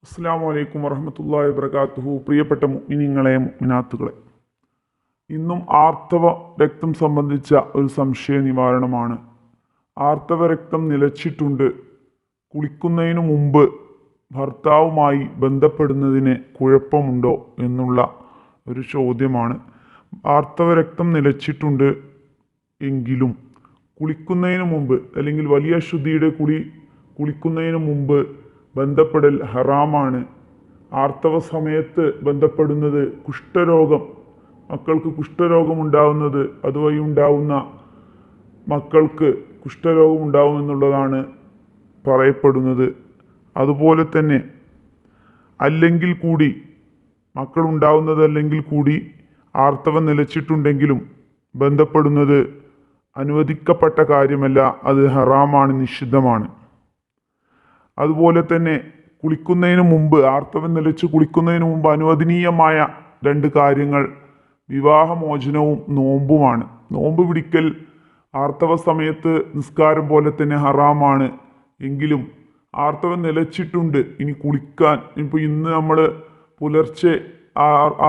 അസ്സലാമു അലൈക്കും വറഹ്മത്തുള്ളാഹി വബറകാതുഹു. പ്രിയപ്പെട്ട മുഅ്മിനീങ്ങളെ മുഅ്മിനാത്തുകളെ, ഇന്നും ആർത്തവ രക്തം സംബന്ധിച്ച ഒരു സംശയ നിവാരണമാണ്. ആർത്തവ രക്തം നിലച്ചിട്ടുണ്ട്, കുളിക്കുന്നതിനു മുമ്പ് ഭർത്താവുമായി ബന്ധപ്പെടുന്നതിന് കുഴപ്പമുണ്ടോ എന്നുള്ള ഒരു ചോദ്യമാണ്. ആർത്തവ രക്തം നിലച്ചിട്ടുണ്ട് എങ്കിലും കുളിക്കുന്നതിന് മുമ്പ് അല്ലെങ്കിൽ വലിയ ശുദ്ധിയുടെ കുളിക്കുന്നതിന് മുമ്പ് ബന്ധപ്പെടൽ ഹറാമാണ്. ആർത്തവ സമയത്ത് ബന്ധപ്പെടുന്നത് മക്കൾക്ക് കുഷ്ഠരോഗം ഉണ്ടാവുന്നത്, അതുവഴി ഉണ്ടാവുന്ന മക്കൾക്ക് കുഷ്ഠരോഗം ഉണ്ടാവുമെന്നുള്ളതാണ് പറയപ്പെടുന്നത്. അതുപോലെ തന്നെ അല്ലെങ്കിൽ കൂടി മക്കളുണ്ടാവുന്നതല്ലെങ്കിൽ കൂടി ആർത്തവം നിലച്ചിട്ടുണ്ടെങ്കിലും ബന്ധപ്പെടുന്നത് അനുവദിക്കപ്പെട്ട കാര്യമല്ല, അത് ഹറാമാണ്, നിഷിദ്ധമാണ്. അതുപോലെ തന്നെ ആർത്തവം നിലച്ച് കുളിക്കുന്നതിന് മുമ്പ് അനുവദനീയമായ രണ്ട് കാര്യങ്ങൾ വിവാഹമോചനവും നോമ്പുമാണ്. നോമ്പ് പിടിക്കൽ ആർത്തവ സമയത്ത് നിസ്കാരം പോലെ തന്നെ ഹറാമാണ്. എങ്കിലും ആർത്തവം നിലച്ചിട്ടുണ്ട്, ഇനി കുളിക്കാൻ, ഇപ്പോൾ ഇന്ന് നമ്മൾ പുലർച്ചെ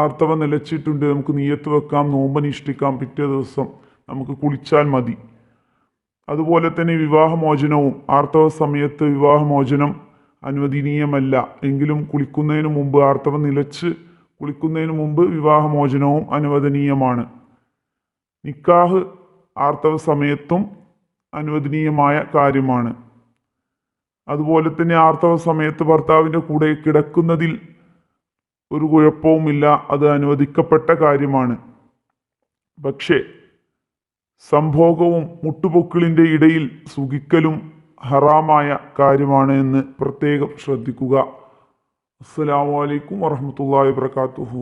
ആർത്തവം നിലച്ചിട്ടുണ്ട്, നമുക്ക് നിയ്യത്ത് വെക്കാം, നോമ്പ് അനുഷ്ഠിക്കാം, പിറ്റേ ദിവസം നമുക്ക് കുളിച്ചാൽ മതി. അതുപോലെ തന്നെ വിവാഹമോചനവും, ആർത്തവ സമയത്ത് വിവാഹമോചനം അനുവദനീയമല്ല. എങ്കിലും ആർത്തവം നിലച്ച് കുളിക്കുന്നതിന് മുമ്പ് വിവാഹമോചനവും അനുവദനീയമാണ്. നിക്കാഹ് ആർത്തവ സമയത്തും അനുവദനീയമായ കാര്യമാണ്. അതുപോലെ തന്നെ ആർത്തവ സമയത്ത് ഭർത്താവിൻ്റെ കൂടെ കിടക്കുന്നതിൽ ഒരു കുഴപ്പവുമില്ല, അത് അനുവദിക്കപ്പെട്ട കാര്യമാണ്. പക്ഷേ സംഭോഗവും മുട്ടുപൊക്കിളിൻ്റെ ഇടയിൽ സുഖിക്കലും ഹറാമായ കാര്യമാണ് എന്ന് പ്രത്യേകം ശ്രദ്ധിക്കുക. അസ്സലാമു അലൈക്കും വറഹ്മത്തുള്ളാഹി വബറകാതുഹു.